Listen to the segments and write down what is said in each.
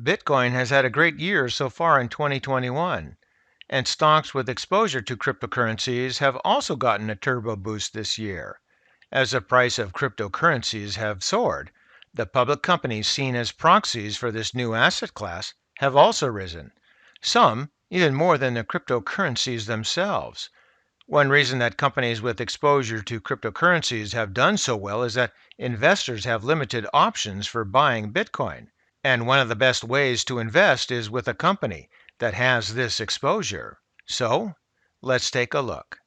Bitcoin has had a great year so far in 2021, and stocks with exposure to cryptocurrencies have also gotten a turbo boost this year. As the price of cryptocurrencies have soared, the public companies seen as proxies for this new asset class have also risen, some even more than the cryptocurrencies themselves. One reason that companies with exposure to cryptocurrencies have done so well is that investors have limited options for buying Bitcoin. And one of the best ways to invest is with a company that has this exposure. So let's take a look.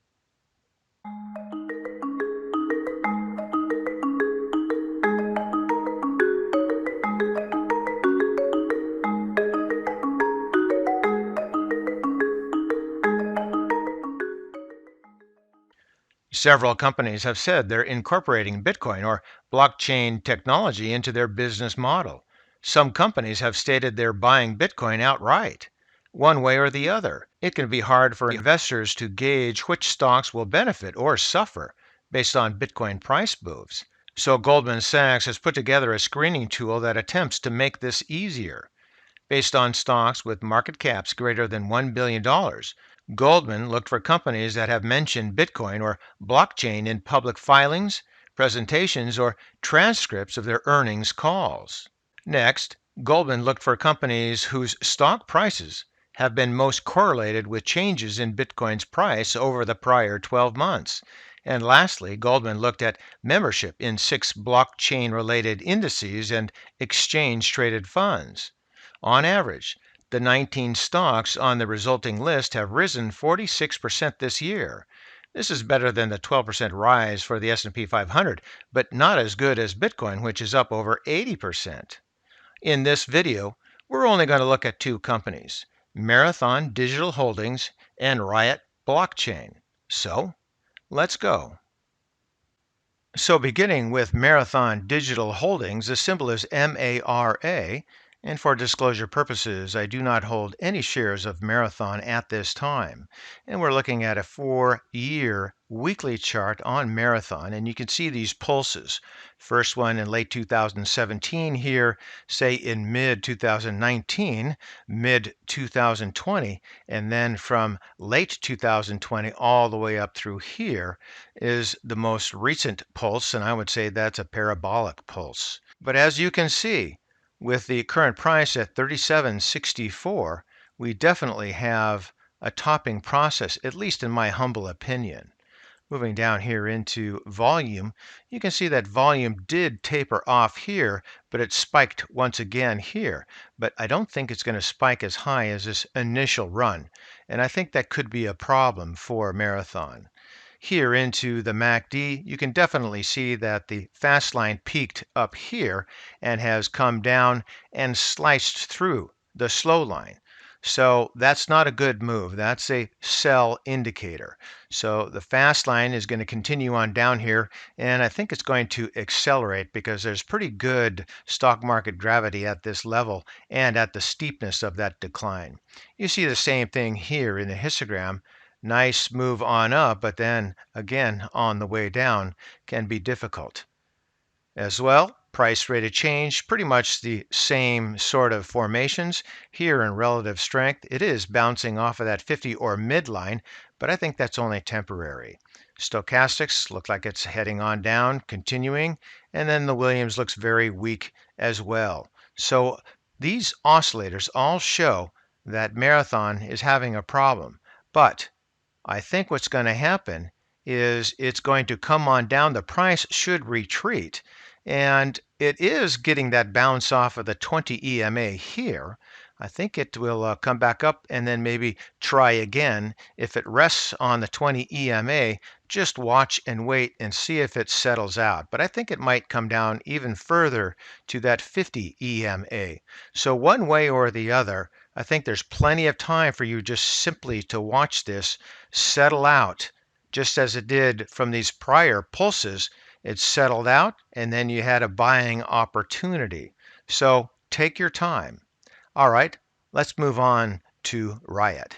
Several companies have said they're incorporating Bitcoin or blockchain technology into their business model. Some companies have stated they're buying Bitcoin outright. One way or the other, it can be hard for investors to gauge which stocks will benefit or suffer based on Bitcoin price moves. So Goldman Sachs has put together a screening tool that attempts to make this easier. Based on stocks with market caps greater than $1 billion, Goldman looked for companies that have mentioned Bitcoin or blockchain in public filings, presentations, or transcripts of their earnings calls. Next, Goldman looked for companies whose stock prices have been most correlated with changes in Bitcoin's price over the prior 12 months. And lastly, Goldman looked at membership in 6 blockchain related indices and exchange traded funds. On average, the 19 stocks on the resulting list have risen 46% this year. This is better than the 12% rise for the S&P 500, but not as good as Bitcoin, which is up over 80%. In this video, we're only going to look at 2 companies, Marathon Digital Holdings and Riot Blockchain. So, let's go. So beginning with Marathon Digital Holdings, the symbol is MARA, and for disclosure purposes, I do not hold any shares of Marathon at this time. And we're looking at a 4-year weekly chart on Marathon, and you can see these pulses. First one in late 2017 here, say in mid 2019, mid 2020, and then from late 2020 all the way up through here is the most recent pulse, and I would say that's a parabolic pulse. But as you can see, with the current price at 37.64, we definitely have a topping process, at least in my humble opinion. Moving down here into volume, you can see that volume did taper off here, but it spiked once again here. But I don't think it's going to spike as high as this initial run, and I think that could be a problem for Marathon. Here into the MACD, you can definitely see that the fast line peaked up here and has come down and sliced through the slow line. So that's not a good move. That's a sell indicator. So the fast line is going to continue on down here, and I think it's going to accelerate because there's pretty good stock market gravity at this level and at the steepness of that decline. You see the same thing here in the histogram. Nice move on up, but then again on the way down can be difficult. As well, price rate of change, pretty much the same sort of formations. Here in relative strength, it is bouncing off of that 50 or midline, but I think that's only temporary. Stochastics look like it's heading on down, continuing, and then the Williams looks very weak as well. So these oscillators all show that Marathon is having a problem, but I think what's going to happen is it's going to come on down. The price should retreat, and it is getting that bounce off of the 20 EMA here. I think it will come back up and then maybe try again. If it rests on the 20 EMA, just watch and wait and see if it settles out. But I think it might come down even further to that 50 EMA. So one way or the other, I think there's plenty of time for you just simply to watch this settle out, just as it did from these prior pulses. It settled out, and then you had a buying opportunity. So take your time. All right, let's move on to Riot.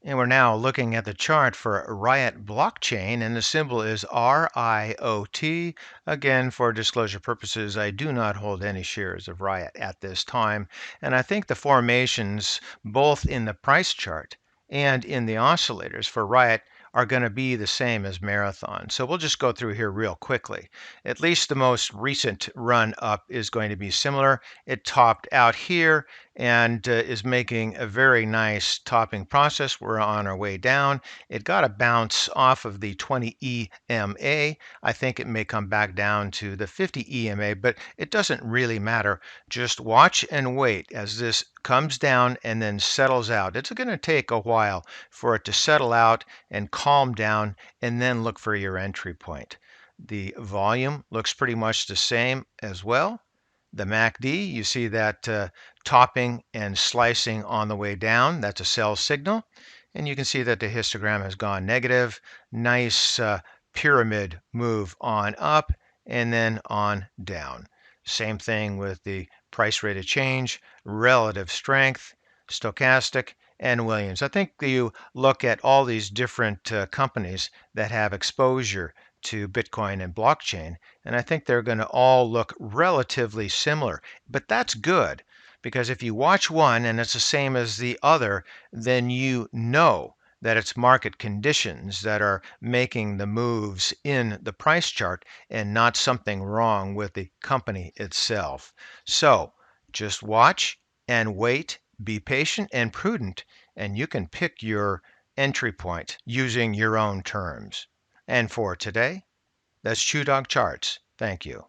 And we're now looking at the chart for Riot blockchain, and the symbol is RIOT. Again, for disclosure purposes, I do not hold any shares of Riot at this time. And I think the formations, both in the price chart and in the oscillators for Riot, are going to be the same as Marathon. So we'll just go through here real quickly. At least the most recent run up is going to be similar. It topped out here and is making a very nice topping process. We're on our way down. It got a bounce off of the 20 EMA. I think it may come back down to the 50 EMA, but it doesn't really matter. Just watch and wait as this comes down and then settles out. It's going to take a while for it to settle out and calm down, and then look for your entry point. The volume looks pretty much the same as well. The MACD, you see that topping and slicing on the way down. That's a sell signal. And you can see that the histogram has gone negative. Nice pyramid move on up and then on down. Same thing with the price rate of change, relative strength, stochastic, and Williams. I think you look at all these different companies that have exposure to Bitcoin and blockchain, and I think they're going to all look relatively similar. But that's good, because if you watch one and it's the same as the other, then you know that it's market conditions that are making the moves in the price chart and not something wrong with the company itself. So just watch and wait, be patient and prudent, and you can pick your entry point using your own terms. And for today, that's ChewDog Charts. Thank you.